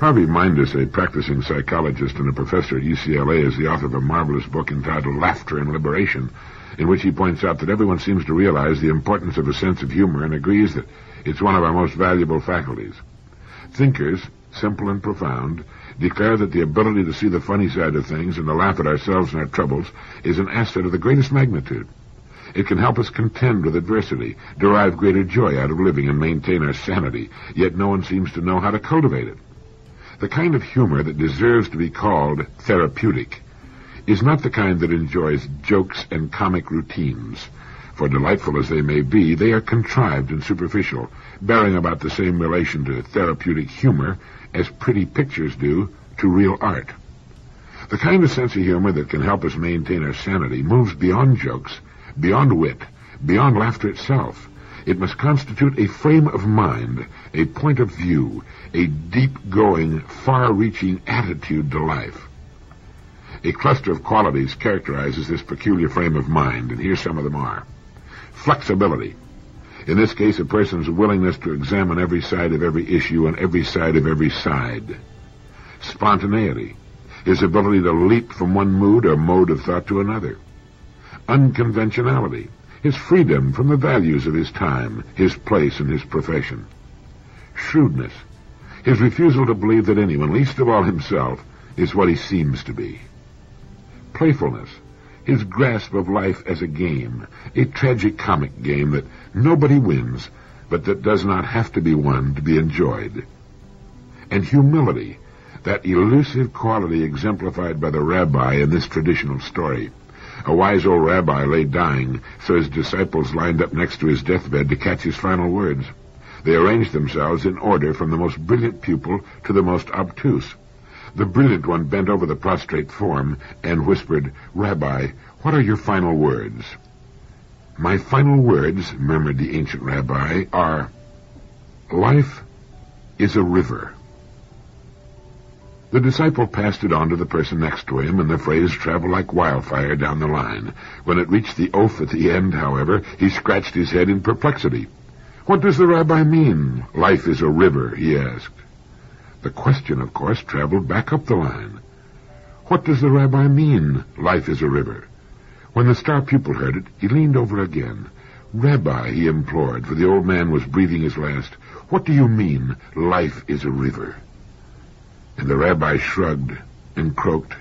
Harvey Mindus, a practicing psychologist and a professor at UCLA, is the author of a marvelous book entitled Laughter and Liberation, in which he points out that everyone seems to realize the importance of a sense of humor and agrees that it's one of our most valuable faculties. Thinkers, simple and profound, declare that the ability to see the funny side of things and to laugh at ourselves and our troubles is an asset of the greatest magnitude. It can help us contend with adversity, derive greater joy out of living, and maintain our sanity, yet no one seems to know how to cultivate it. The kind of humor that deserves to be called therapeutic is not the kind that enjoys jokes and comic routines. For delightful as they may be, they are contrived and superficial, bearing about the same relation to therapeutic humor as pretty pictures do to real art. The kind of sense of humor that can help us maintain our sanity moves beyond jokes, beyond wit, beyond laughter itself. It must constitute a frame of mind, a point of view, a deep-going, far-reaching attitude to life. A cluster of qualities characterizes this peculiar frame of mind, and here some of them are. Flexibility. In this case, a person's willingness to examine every side of every issue and every side of every side. Spontaneity. His ability to leap from one mood or mode of thought to another. Unconventionality. His freedom from the values of his time, his place, and his profession. Shrewdness. His refusal to believe that anyone, least of all himself, is what he seems to be. Playfulness. His grasp of life as a game, a tragic-comic game that nobody wins, but that does not have to be won to be enjoyed. And humility, that elusive quality exemplified by the rabbi in this traditional story. A wise old rabbi lay dying, so his disciples lined up next to his deathbed to catch his final words. They arranged themselves in order from the most brilliant pupil to the most obtuse. The brilliant one bent over the prostrate form and whispered, "Rabbi, what are your final words?" "My final words," murmured the ancient rabbi, "are, life is a river." The disciple passed it on to the person next to him, and the phrase traveled like wildfire down the line. When it reached the oath at the end, however, he scratched his head in perplexity. "What does the rabbi mean, life is a river?" he asked. The question, of course, traveled back up the line. "What does the rabbi mean, life is a river?" When the star pupil heard it, he leaned over again. "Rabbi," he implored, for the old man was breathing his last, "what do you mean, life is a river?" And the rabbi shrugged and croaked,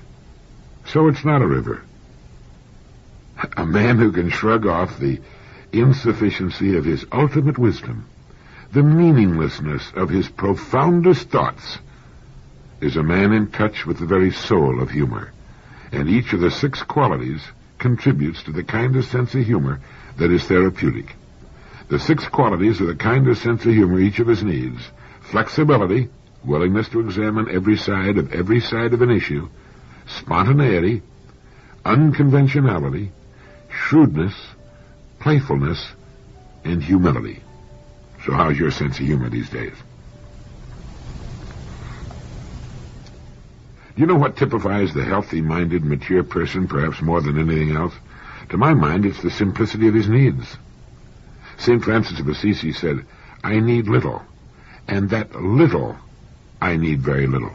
"So it's not a river." A man who can shrug off the insufficiency of his ultimate wisdom, the meaninglessness of his profoundest thoughts, is a man in touch with the very soul of humor, and each of the 6 qualities contributes to the kind of sense of humor that is therapeutic. The 6 qualities are the kind of sense of humor each of us needs: flexibility, willingness to examine every side of an issue, spontaneity, unconventionality, shrewdness, playfulness, and humility. So how's your sense of humor these days? Do you know what typifies the healthy-minded, mature person perhaps more than anything else? To my mind, it's the simplicity of his needs. St. Francis of Assisi said, "I need little, and that little I need very little."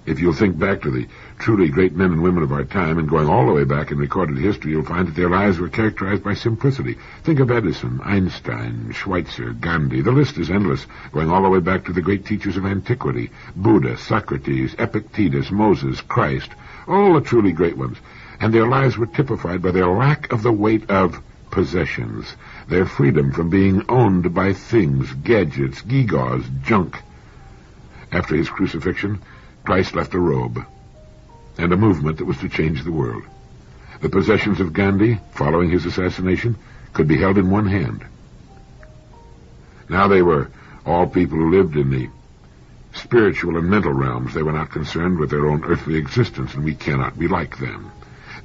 If you'll think back to the truly great men and women of our time, and going all the way back in recorded history, you'll find that their lives were characterized by simplicity. Think of Edison, Einstein, Schweitzer, Gandhi. The list is endless, going all the way back to the great teachers of antiquity: Buddha, Socrates, Epictetus, Moses, Christ, all the truly great ones. And their lives were typified by their lack of the weight of possessions, their freedom from being owned by things, gadgets, gewgaws, junk. After his crucifixion, Christ left a robe and a movement that was to change the world. The possessions of Gandhi, following his assassination, could be held in one hand. Now they were all people who lived in the spiritual and mental realms. They were not concerned with their own earthly existence, and we cannot be like them.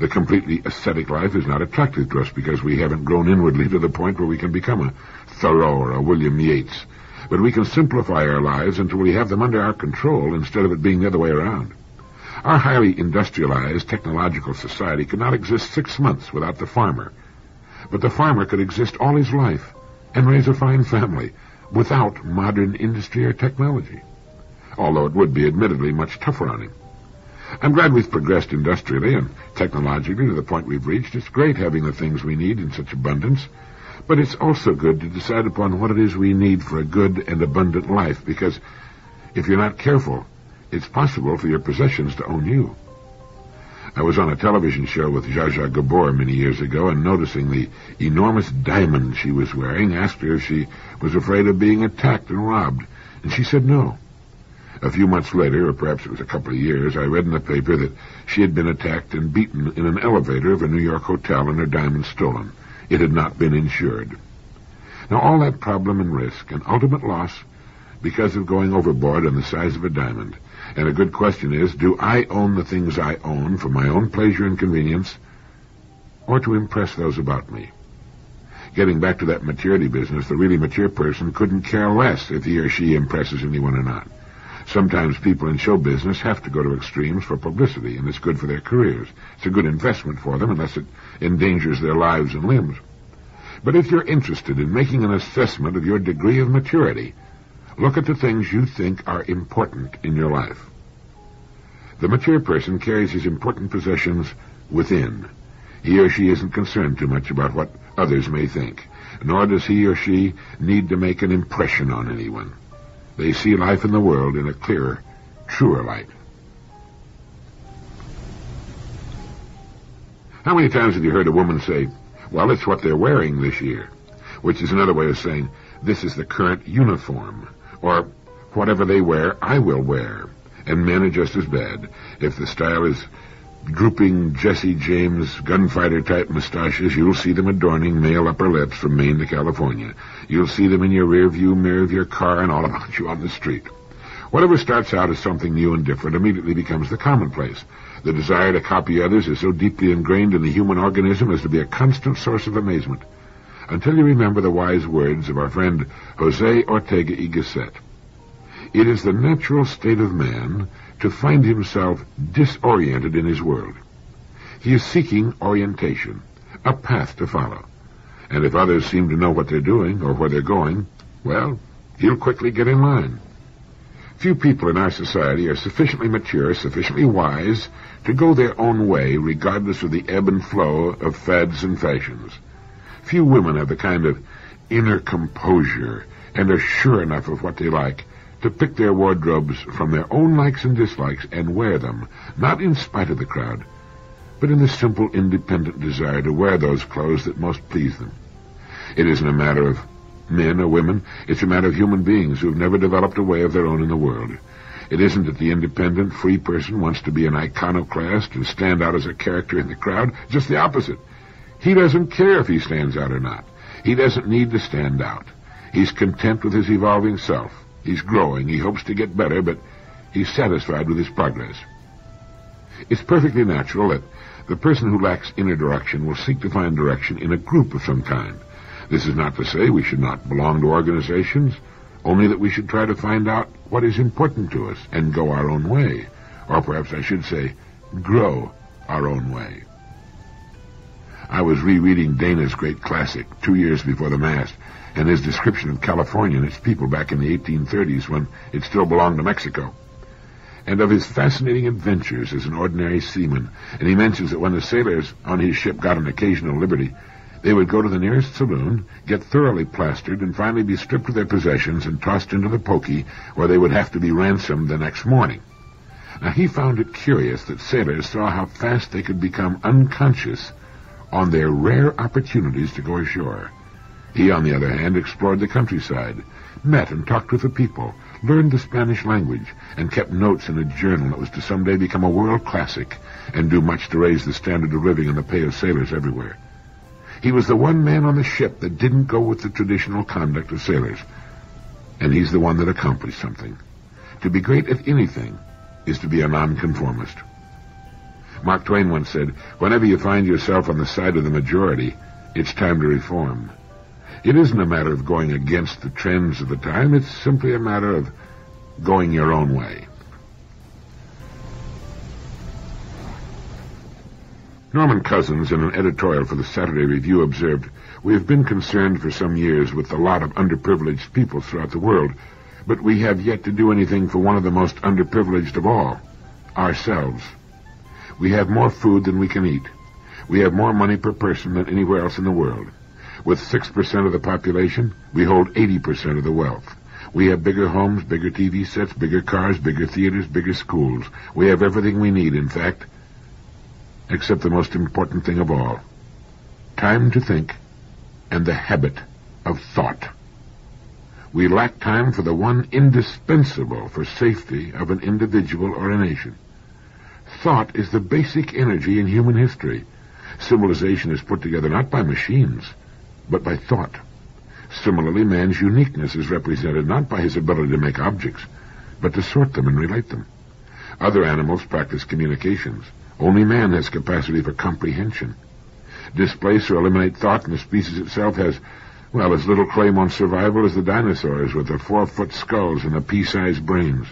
The completely ascetic life is not attractive to us because we haven't grown inwardly to the point where we can become a Thoreau or a William Yeats. But we can simplify our lives until we have them under our control instead of it being the other way around. Our highly industrialized technological society could not exist 6 months without the farmer. But the farmer could exist all his life and raise a fine family without modern industry or technology, although it would be admittedly much tougher on him. I'm glad we've progressed industrially and technologically to the point we've reached. It's great having the things we need in such abundance, but it's also good to decide upon what it is we need for a good and abundant life, because if you're not careful, it's possible for your possessions to own you. I was on a television show with Zsa Zsa Gabor many years ago, and noticing the enormous diamond she was wearing, asked her if she was afraid of being attacked and robbed, and she said no. A few months later, or perhaps it was a couple of years, I read in the paper that she had been attacked and beaten in an elevator of a New York hotel and her diamond stolen. It had not been insured. Now, all that problem and risk and ultimate loss because of going overboard on the size of a diamond. And a good question is, do I own the things I own for my own pleasure and convenience, or to impress those about me? Getting back to that maturity business, the really mature person couldn't care less if he or she impresses anyone or not. Sometimes people in show business have to go to extremes for publicity, and it's good for their careers. It's a good investment for them unless it endangers their lives and limbs. But if you're interested in making an assessment of your degree of maturity, look at the things you think are important in your life. The mature person carries his important possessions within. He or she isn't concerned too much about what others may think, nor does he or she need to make an impression on anyone. They see life in the world in a clearer, truer light. How many times have you heard a woman say, well, it's what they're wearing this year, which is another way of saying, this is the current uniform, or whatever they wear, I will wear. And men are just as bad. If the style is drooping Jesse James gunfighter-type mustaches, you'll see them adorning male upper lips from Maine to California. You'll see them in your rear-view mirror of your car and all about you on the street. Whatever starts out as something new and different immediately becomes the commonplace. The desire to copy others is so deeply ingrained in the human organism as to be a constant source of amazement, until you remember the wise words of our friend Jose Ortega y Gasset. It is the natural state of man to find himself disoriented in his world. He is seeking orientation, a path to follow. And if others seem to know what they're doing or where they're going, well, he'll quickly get in line. Few people in our society are sufficiently mature, sufficiently wise, to go their own way regardless of the ebb and flow of fads and fashions. Few women have the kind of inner composure and are sure enough of what they like to pick their wardrobes from their own likes and dislikes and wear them, not in spite of the crowd, but in the simple, independent desire to wear those clothes that most please them. It isn't a matter of men or women, it's a matter of human beings who have never developed a way of their own in the world. It isn't that the independent, free person wants to be an iconoclast and stand out as a character in the crowd, just the opposite. He doesn't care if he stands out or not. He doesn't need to stand out. He's content with his evolving self. He's growing, he hopes to get better, but he's satisfied with his progress. It's perfectly natural that the person who lacks inner direction will seek to find direction in a group of some kind. This is not to say we should not belong to organizations, only that we should try to find out what is important to us and go our own way, or perhaps I should say, grow our own way. I was rereading Dana's great classic, 2 years before the mast, and his description of California and its people back in the 1830s when it still belonged to Mexico, and of his fascinating adventures as an ordinary seaman. And he mentions that when the sailors on his ship got an occasional liberty, they would go to the nearest saloon, get thoroughly plastered, and finally be stripped of their possessions and tossed into the pokey, where they would have to be ransomed the next morning. Now, he found it curious that sailors saw how fast they could become unconscious on their rare opportunities to go ashore. He, on the other hand, explored the countryside, met and talked with the people, learned the Spanish language, and kept notes in a journal that was to someday become a world classic and do much to raise the standard of living and the pay of sailors everywhere. He was the one man on the ship that didn't go with the traditional conduct of sailors, and he's the one that accomplished something. To be great at anything is to be a nonconformist. Mark Twain once said, whenever you find yourself on the side of the majority, it's time to reform. It isn't a matter of going against the trends of the time, it's simply a matter of going your own way. Norman Cousins, in an editorial for the Saturday Review, observed, "We have been concerned for some years with the lot of underprivileged people throughout the world, but we have yet to do anything for one of the most underprivileged of all, ourselves. We have more food than we can eat. We have more money per person than anywhere else in the world. With 6% of the population, we hold 80% of the wealth. We have bigger homes, bigger TV sets, bigger cars, bigger theaters, bigger schools. We have everything we need, in fact, except the most important thing of all, time to think and the habit of thought. We lack time for the one indispensable for safety of an individual or a nation. Thought is the basic energy in human history. Civilization is put together not by machines, but by thought. Similarly, man's uniqueness is represented not by his ability to make objects, but to sort them and relate them. Other animals practice communications. Only man has capacity for comprehension. Displace or eliminate thought, and the species itself has, well, as little claim on survival as the dinosaurs with their 4-foot skulls and the pea-sized brains.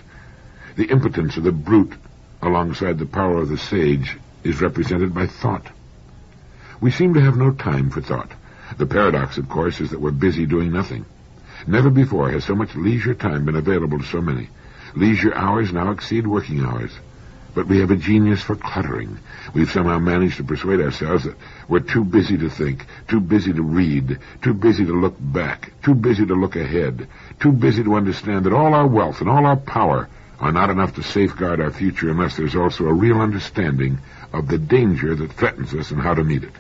The impotence of the brute, alongside the power of the sage, is represented by thought. We seem to have no time for thought. The paradox, of course, is that we're busy doing nothing. Never before has so much leisure time been available to so many. Leisure hours now exceed working hours. But we have a genius for cluttering. We've somehow managed to persuade ourselves that we're too busy to think, too busy to read, too busy to look back, too busy to look ahead, too busy to understand that all our wealth and all our power are not enough to safeguard our future unless there's also a real understanding of the danger that threatens us and how to meet it.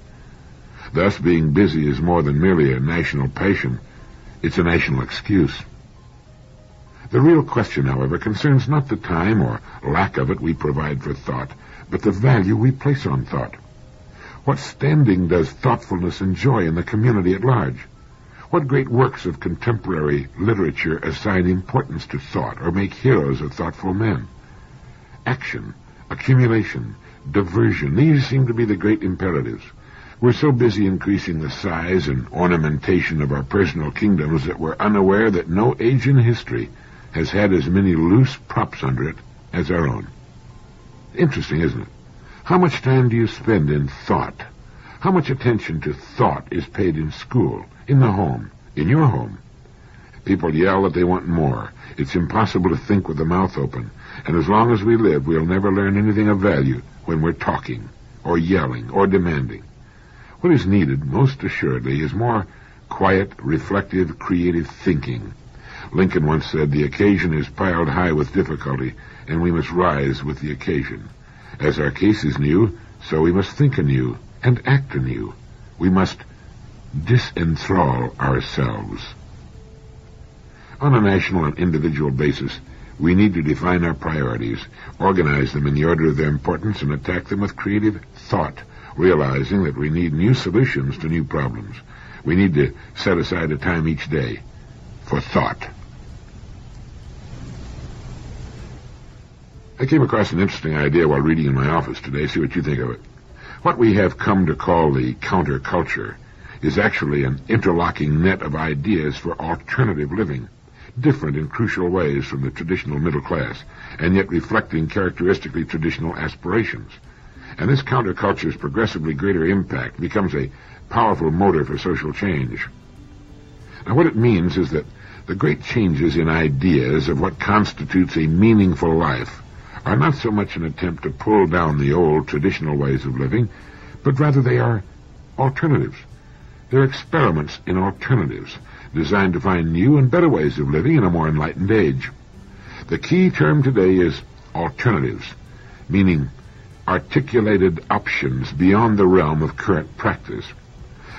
Thus, being busy is more than merely a national passion. It's a national excuse. The real question, however, concerns not the time or lack of it we provide for thought, but the value we place on thought. What standing does thoughtfulness enjoy in the community at large? What great works of contemporary literature assign importance to thought or make heroes of thoughtful men? Action, accumulation, diversion, these seem to be the great imperatives. We're so busy increasing the size and ornamentation of our personal kingdoms that we're unaware that no age in history has had as many loose props under it as our own. Interesting, isn't it? How much time do you spend in thought? How much attention to thought is paid in school, in the home, in your home? People yell that they want more. It's impossible to think with the mouth open. And as long as we live, we'll never learn anything of value when we're talking, or yelling, or demanding. What is needed, most assuredly, is more quiet, reflective, creative thinking. Lincoln once said, "The occasion is piled high with difficulty, and we must rise with the occasion. As our case is new, so we must think anew and act anew. We must disenthrall ourselves." On a national and individual basis, we need to define our priorities, organize them in the order of their importance, and attack them with creative thought, realizing that we need new solutions to new problems. We need to set aside a time each day for thought. I came across an interesting idea while reading in my office today. See what you think of it. What we have come to call the counterculture is actually an interlocking net of ideas for alternative living, different in crucial ways from the traditional middle class, and yet reflecting characteristically traditional aspirations. And this counterculture's progressively greater impact becomes a powerful motor for social change. Now, what it means is that the great changes in ideas of what constitutes a meaningful life are not so much an attempt to pull down the old traditional ways of living, but rather they are alternatives. They're experiments in alternatives, designed to find new and better ways of living in a more enlightened age. The key term today is alternatives, meaning articulated options beyond the realm of current practice.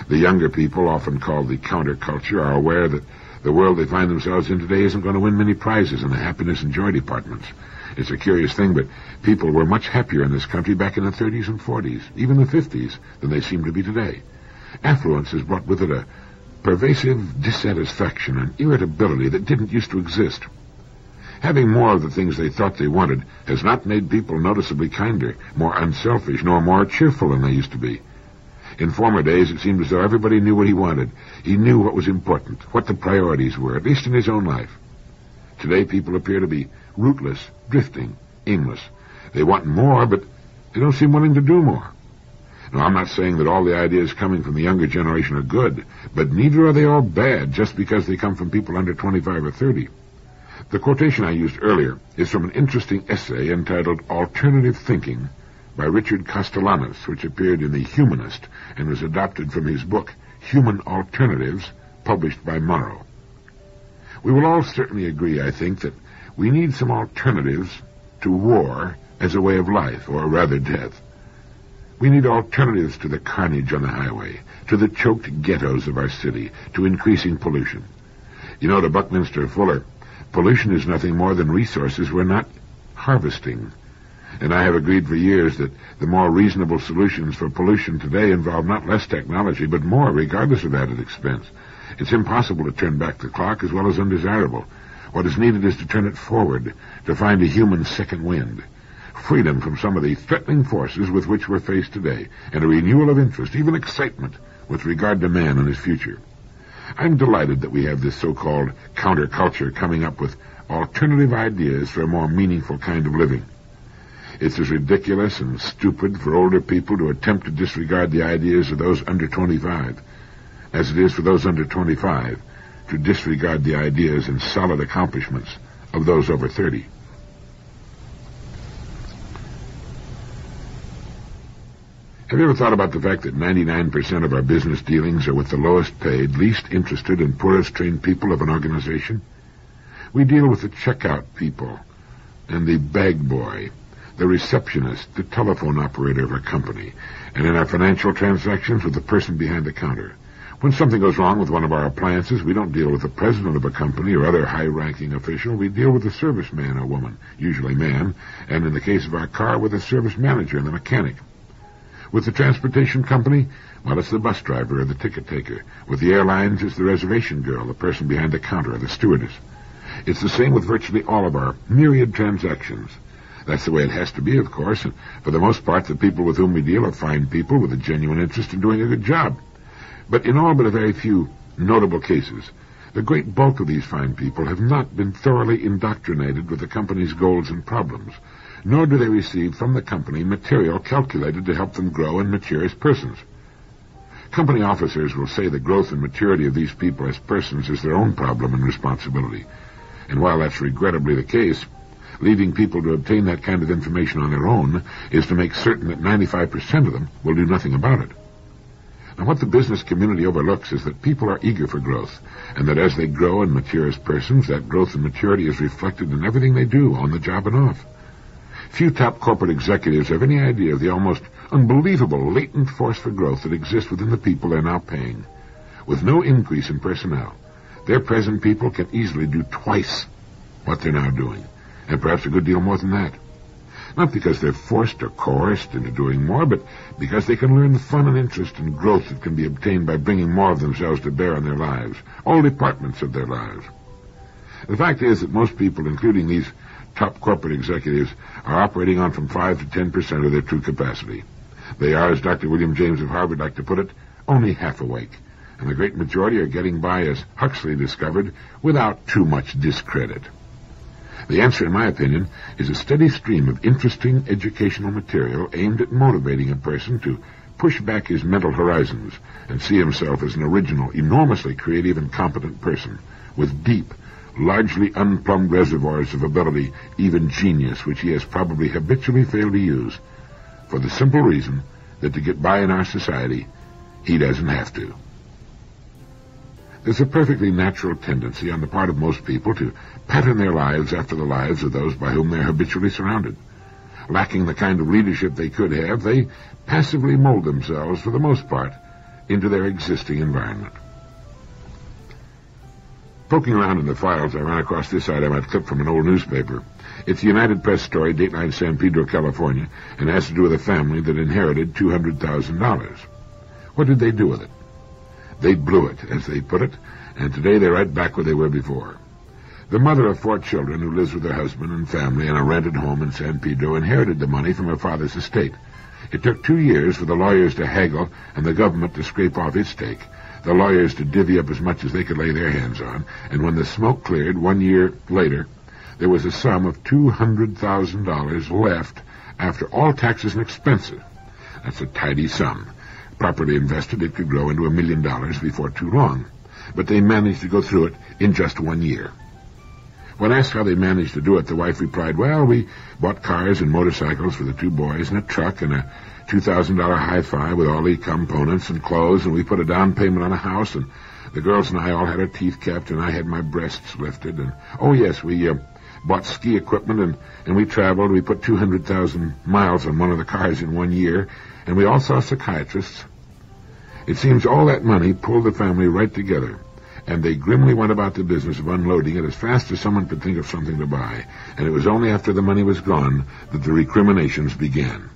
The younger people, often called the counterculture, are aware that the world they find themselves in today isn't going to win many prizes in the happiness and joy departments. It's a curious thing, but people were much happier in this country back in the 30s and 40s, even the 50s, than they seem to be today. Affluence has brought with it a pervasive dissatisfaction and irritability that didn't used to exist. Having more of the things they thought they wanted has not made people noticeably kinder, more unselfish, nor more cheerful than they used to be. In former days, it seemed as though everybody knew what he wanted. He knew what was important, what the priorities were, at least in his own life. Today, people appear to be rootless, drifting, aimless. They want more, but they don't seem willing to do more. Now, I'm not saying that all the ideas coming from the younger generation are good, but neither are they all bad just because they come from people under 25 or 30. The quotation I used earlier is from an interesting essay entitled Alternative Thinking by Richard Castellanos, which appeared in The Humanist and was adopted from his book Human Alternatives, published by Morrow. We will all certainly agree, I think, that we need some alternatives to war as a way of life, or rather death. We need alternatives to the carnage on the highway, to the choked ghettos of our city, to increasing pollution. You know, to Buckminster Fuller, pollution is nothing more than resources we're not harvesting. And I have agreed for years that the more reasonable solutions for pollution today involve not less technology, but more, regardless of added expense. It's impossible to turn back the clock, as well as undesirable. What is needed is to turn it forward, to find a human second wind. Freedom from some of the threatening forces with which we're faced today, and a renewal of interest, even excitement, with regard to man and his future. I'm delighted that we have this so-called counterculture coming up with alternative ideas for a more meaningful kind of living. It's as ridiculous and stupid for older people to attempt to disregard the ideas of those under 25 as it is for those under 25 to disregard the ideas and solid accomplishments of those over 30. Have you ever thought about the fact that 99% of our business dealings are with the lowest paid, least interested, and poorest trained people of an organization? We deal with the checkout people and the bag boy, the receptionist, the telephone operator of our company, and in our financial transactions with the person behind the counter. When something goes wrong with one of our appliances, we don't deal with the president of a company or other high-ranking official. We deal with the serviceman or woman, usually man, and in the case of our car, with the service manager and the mechanic. With the transportation company, well, it's the bus driver or the ticket taker. With the airlines, it's the reservation girl, the person behind the counter, or the stewardess. It's the same with virtually all of our myriad transactions. That's the way it has to be, of course, and for the most part, the people with whom we deal are fine people with a genuine interest in doing a good job. But in all but a very few notable cases, the great bulk of these fine people have not been thoroughly indoctrinated with the company's goals and problems, nor do they receive from the company material calculated to help them grow and mature as persons. Company officers will say the growth and maturity of these people as persons is their own problem and responsibility. And while that's regrettably the case, leaving people to obtain that kind of information on their own is to make certain that 95% of them will do nothing about it. And what the business community overlooks is that people are eager for growth, and that as they grow and mature as persons, that growth and maturity is reflected in everything they do, on the job and off. Few top corporate executives have any idea of the almost unbelievable latent force for growth that exists within the people they're now paying. With no increase in personnel, their present people can easily do twice what they're now doing, and perhaps a good deal more than that. Not because they're forced or coerced into doing more, but because they can learn the fun and interest and growth that can be obtained by bringing more of themselves to bear on their lives, all departments of their lives. The fact is that most people, including these top corporate executives, are operating on from 5 to 10% of their true capacity. They are, as Dr. William James of Harvard liked to put it, only half awake, and the great majority are getting by, as Huxley discovered, without too much discredit. The answer, in my opinion, is a steady stream of interesting educational material aimed at motivating a person to push back his mental horizons and see himself as an original, enormously creative and competent person with deep, largely unplumbed reservoirs of ability, even genius, which he has probably habitually failed to use, for the simple reason that to get by in our society, he doesn't have to. There's a perfectly natural tendency on the part of most people to pattern their lives after the lives of those by whom they're habitually surrounded. Lacking the kind of leadership they could have, they passively mold themselves, for the most part, into their existing environment. Poking around in the files, I ran across this item I'd clipped from an old newspaper. It's a United Press story, dateline San Pedro, California, and has to do with a family that inherited $200,000. What did they do with it? They blew it, as they put it, and today they're right back where they were before. The mother of 4 children, who lives with her husband and family in a rented home in San Pedro, inherited the money from her father's estate. It took 2 years for the lawyers to haggle and the government to scrape off its stake, the lawyers to divvy up as much as they could lay their hands on, and when the smoke cleared 1 year later, there was a sum of $200,000 left after all taxes and expenses. That's a tidy sum. Properly invested, it could grow into $1 million before too long. But they managed to go through it in just 1 year. When asked how they managed to do it, the wife replied, well, we bought cars and motorcycles for the 2 boys and a truck and a $2,000 hi-fi with all the components and clothes, and we put a down payment on a house, and the girls and I all had our teeth kept, and I had my breasts lifted, and, oh yes, we bought ski equipment, and we traveled. We put 200,000 miles on one of the cars in 1 year, and we all saw psychiatrists. It seems all that money pulled the family right together, and they grimly went about the business of unloading it as fast as someone could think of something to buy, and it was only after the money was gone that the recriminations began.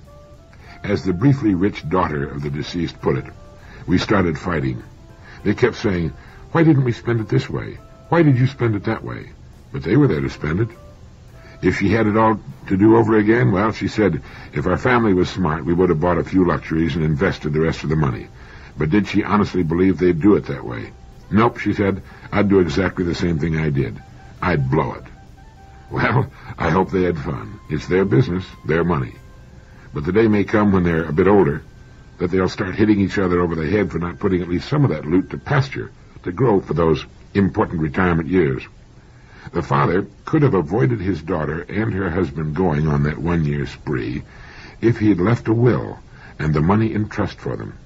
As the briefly rich daughter of the deceased put it, we started fighting. They kept saying, why didn't we spend it this way? Why did you spend it that way? But they were there to spend it. If she had it all to do over again, well, she said, if our family was smart, we would have bought a few luxuries and invested the rest of the money. But did she honestly believe they'd do it that way? Nope, she said, I'd do exactly the same thing I did. I'd blow it. Well, I hope they had fun. It's their business, their money. But the day may come when they're a bit older that they'll start hitting each other over the head for not putting at least some of that loot to pasture, to grow for those important retirement years. The father could have avoided his daughter and her husband going on that 1-year spree if he had left a will and the money in trust for them.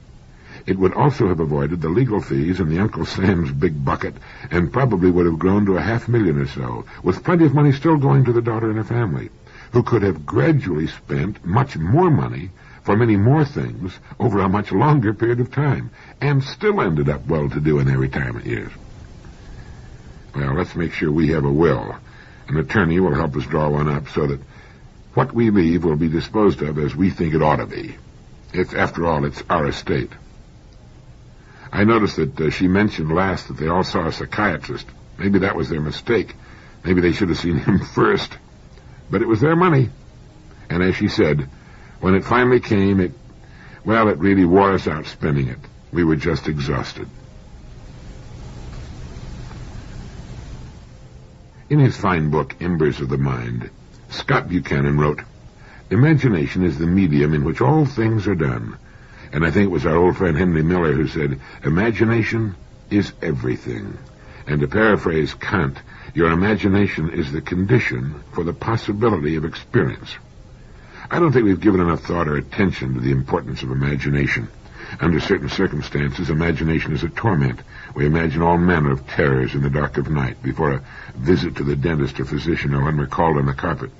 It would also have avoided the legal fees and the Uncle Sam's big bucket, and probably would have grown to $500,000 or so, with plenty of money still going to the daughter and her family, who could have gradually spent much more money for many more things over a much longer period of time, and still ended up well-to-do in their retirement years. Well, let's make sure we have a will. An attorney will help us draw one up so that what we leave will be disposed of as we think it ought to be. After all, it's our estate. I noticed that she mentioned last that they all saw a psychiatrist. Maybe that was their mistake. Maybe they should have seen him first. But it was their money. And as she said, when it finally came, it really wore us out spending it. We were just exhausted. In his fine book, Embers of the Mind, Scott Buchanan wrote, imagination is the medium in which all things are done. And I think it was our old friend Henry Miller who said, imagination is everything. And to paraphrase Kant, your imagination is the condition for the possibility of experience. I don't think we've given enough thought or attention to the importance of imagination. Under certain circumstances, imagination is a torment. We imagine all manner of terrors in the dark of night, before a visit to the dentist or physician, or when we're called on the carpet.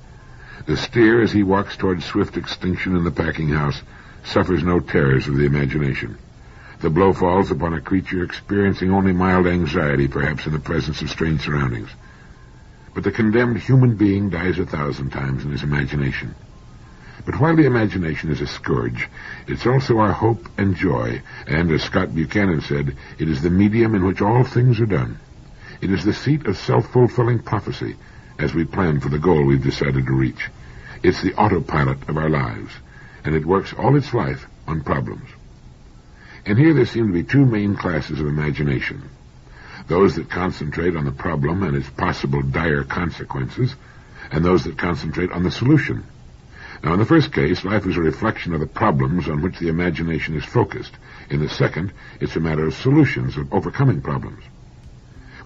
The steer, as he walks toward swift extinction in the packing house, suffers no terrors of the imagination. The blow falls upon a creature experiencing only mild anxiety, perhaps in the presence of strange surroundings. But the condemned human being dies 1,000 times in his imagination. But while the imagination is a scourge, it's also our hope and joy, and, as Scott Buchanan said, it is the medium in which all things are done. It is the seat of self-fulfilling prophecy as we plan for the goal we've decided to reach. It's the autopilot of our lives, and it works all its life on problems. And here there seem to be 2 main classes of imagination. Those that concentrate on the problem and its possible dire consequences, and those that concentrate on the solution. Now, in the first case, life is a reflection of the problems on which the imagination is focused. In the second, it's a matter of solutions, of overcoming problems.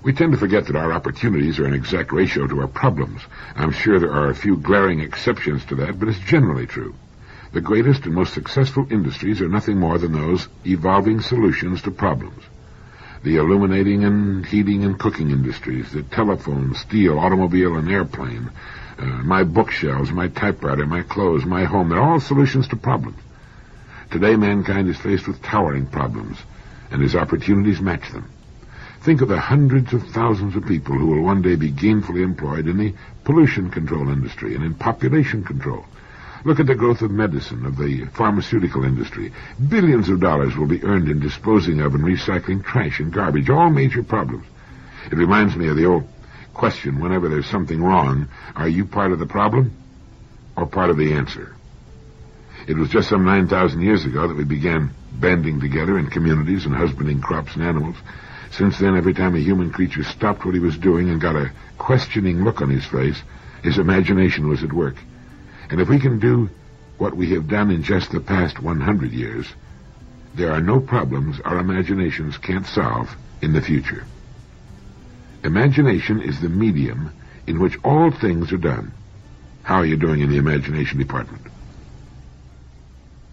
We tend to forget that our opportunities are an exact ratio to our problems. I'm sure there are a few glaring exceptions to that, but it's generally true. The greatest and most successful industries are nothing more than those evolving solutions to problems. The illuminating and heating and cooking industries, the telephone, steel, automobile, and airplane, my bookshelves, my typewriter, my clothes, my home, they're all solutions to problems. Today, mankind is faced with towering problems, and his opportunities match them. Think of the hundreds of thousands of people who will one day be gainfully employed in the pollution control industry and in population control. Look at the growth of medicine, of the pharmaceutical industry. Billions of dollars will be earned in disposing of and recycling trash and garbage, all major problems. It reminds me of the old question, whenever there's something wrong, are you part of the problem or part of the answer? It was just some 9,000 years ago that we began banding together in communities and husbanding crops and animals. Since then, every time a human creature stopped what he was doing and got a questioning look on his face, his imagination was at work. And if we can do what we have done in just the past 100 years, there are no problems our imaginations can't solve in the future. Imagination is the medium in which all things are done. How are you doing in the imagination department?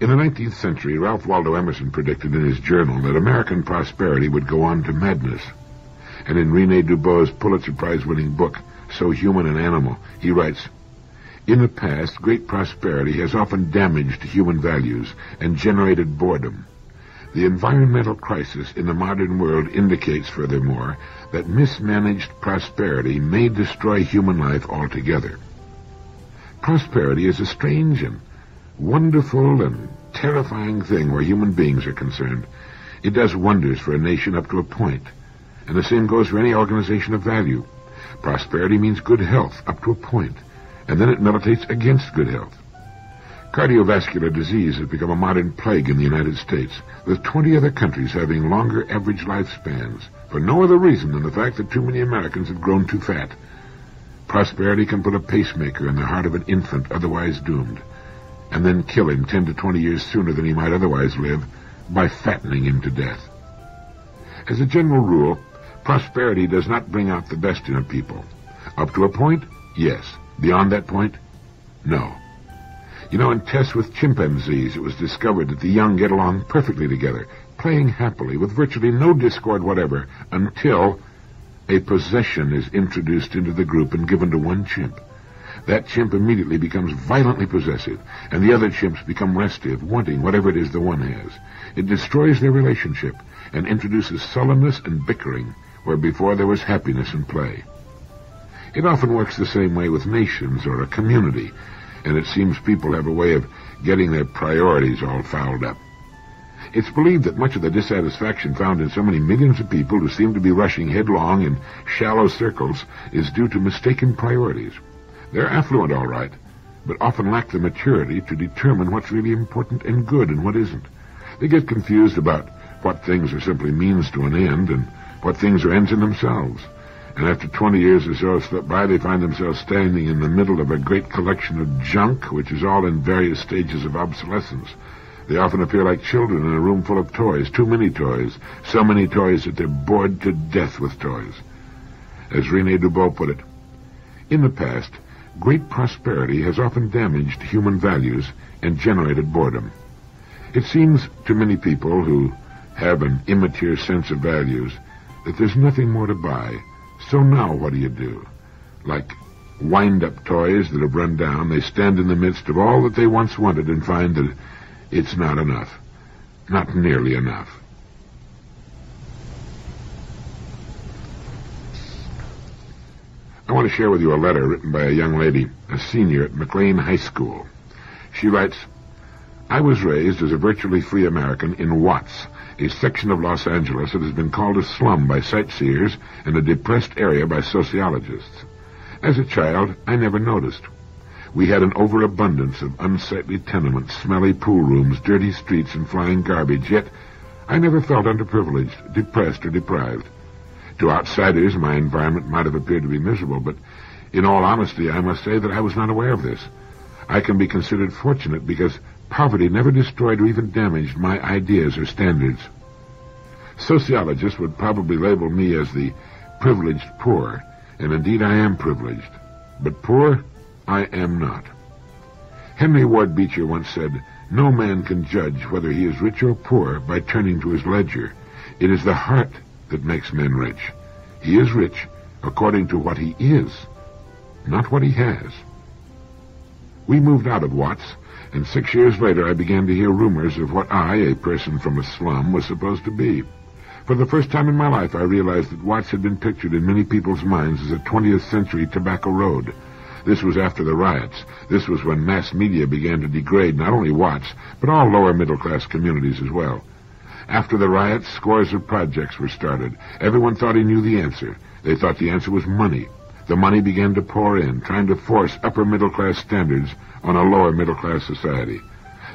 In the 19th century, Ralph Waldo Emerson predicted in his journal that American prosperity would go on to madness. And in Rene Dubos's Pulitzer Prize-winning book, So Human an Animal, he writes, "In the past, great prosperity has often damaged human values and generated boredom. The environmental crisis in the modern world indicates, furthermore, that mismanaged prosperity may destroy human life altogether." Prosperity is a strange and wonderful and terrifying thing where human beings are concerned. It does wonders for a nation up to a point, and the same goes for any organization of value. Prosperity means good health up to a point, and then it militates against good health. Cardiovascular disease has become a modern plague in the United States, with 20 other countries having longer average lifespans, for no other reason than the fact that too many Americans have grown too fat. Prosperity can put a pacemaker in the heart of an infant otherwise doomed, and then kill him 10 to 20 years sooner than he might otherwise live by fattening him to death. As a general rule, prosperity does not bring out the best in a people. Up to a point, yes. Beyond that point, no. You know, in tests with chimpanzees, it was discovered that the young get along perfectly together, playing happily with virtually no discord whatever, until a possession is introduced into the group and given to one chimp. That chimp immediately becomes violently possessive, and the other chimps become restive, wanting whatever it is the one has. It destroys their relationship and introduces sullenness and bickering where before there was happiness and play. It often works the same way with nations or a community, and it seems people have a way of getting their priorities all fouled up. It's believed that much of the dissatisfaction found in so many millions of people who seem to be rushing headlong in shallow circles is due to mistaken priorities. They're affluent, all right, but often lack the maturity to determine what's really important and good and what isn't. They get confused about what things are simply means to an end and what things are ends in themselves. And after 20 years or so slip by, they find themselves standing in the middle of a great collection of junk, which is all in various stages of obsolescence. They often appear like children in a room full of toys, too many toys, so many toys that they're bored to death with toys. As Rene Dubos put it, in the past, great prosperity has often damaged human values and generated boredom. It seems to many people who have an immature sense of values that there's nothing more to buy. So now what do? Like wind-up toys that have run down, they stand in the midst of all that they once wanted and find that it's not enough. Not nearly enough. I want to share with you a letter written by a young lady, a senior at McLean High School. She writes, "I was raised as a virtually free American in Watts, a section of Los Angeles that has been called a slum by sightseers and a depressed area by sociologists. As a child, I never noticed. We had an overabundance of unsightly tenements, smelly pool rooms, dirty streets, and flying garbage, yet I never felt underprivileged, depressed, or deprived. To outsiders, my environment might have appeared to be miserable, but in all honesty, I must say that I was not aware of this. I can be considered fortunate because poverty never destroyed or even damaged my ideas or standards. Sociologists would probably label me as the privileged poor, and indeed I am privileged. But poor, I am not. Henry Ward Beecher once said, 'No man can judge whether he is rich or poor by turning to his ledger. It is the heart that makes men rich. He is rich according to what he is, not what he has.' We moved out of Watts, and 6 years later I began to hear rumors of what I, a person from a slum, was supposed to be. For the first time in my life I realized that Watts had been pictured in many people's minds as a 20th century Tobacco Road. This was after the riots. This was when mass media began to degrade not only Watts, but all lower middle-class communities as well. After the riots, scores of projects were started. Everyone thought he knew the answer. They thought the answer was money. The money began to pour in, trying to force upper middle-class standards on a lower middle-class society.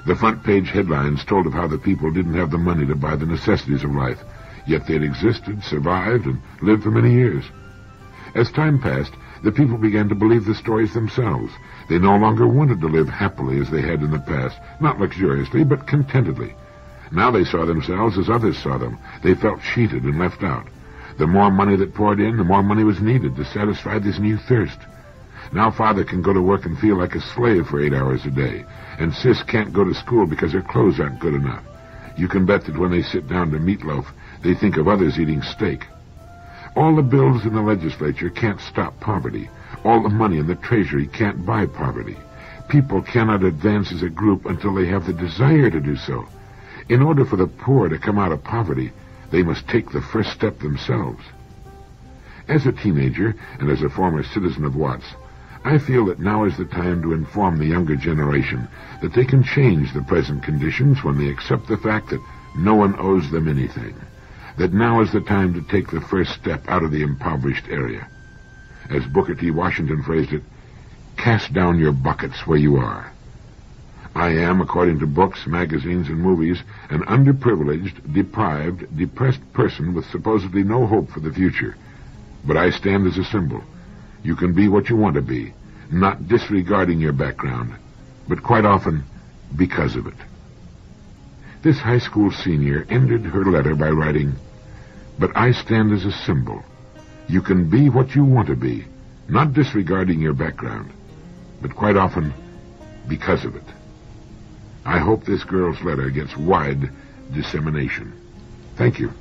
The front-page headlines told of how the people didn't have the money to buy the necessities of life, yet they'd existed, survived, and lived for many years. As time passed, the people began to believe the stories themselves. They no longer wanted to live happily as they had in the past, not luxuriously, but contentedly. Now they saw themselves as others saw them. They felt cheated and left out. The more money that poured in, the more money was needed to satisfy this new thirst. Now Father can go to work and feel like a slave for 8 hours a day, and Sis can't go to school because her clothes aren't good enough. You can bet that when they sit down to meatloaf, they think of others eating steak. All the bills in the legislature can't stop poverty. All the money in the treasury can't buy poverty. People cannot advance as a group until they have the desire to do so. In order for the poor to come out of poverty, they must take the first step themselves. As a teenager and as a former citizen of Watts, I feel that now is the time to inform the younger generation that they can change the present conditions when they accept the fact that no one owes them anything, that now is the time to take the first step out of the impoverished area. As Booker T. Washington phrased it, cast down your buckets where you are. I am, according to books, magazines, and movies, an underprivileged, deprived, depressed person with supposedly no hope for the future. But I stand as a symbol. You can be what you want to be, not disregarding your background, but quite often because of it. This high school senior ended her letter by writing, "But I stand as a symbol. You can be what you want to be, not disregarding your background, but quite often because of it." I hope this girl's letter gets wide dissemination. Thank you.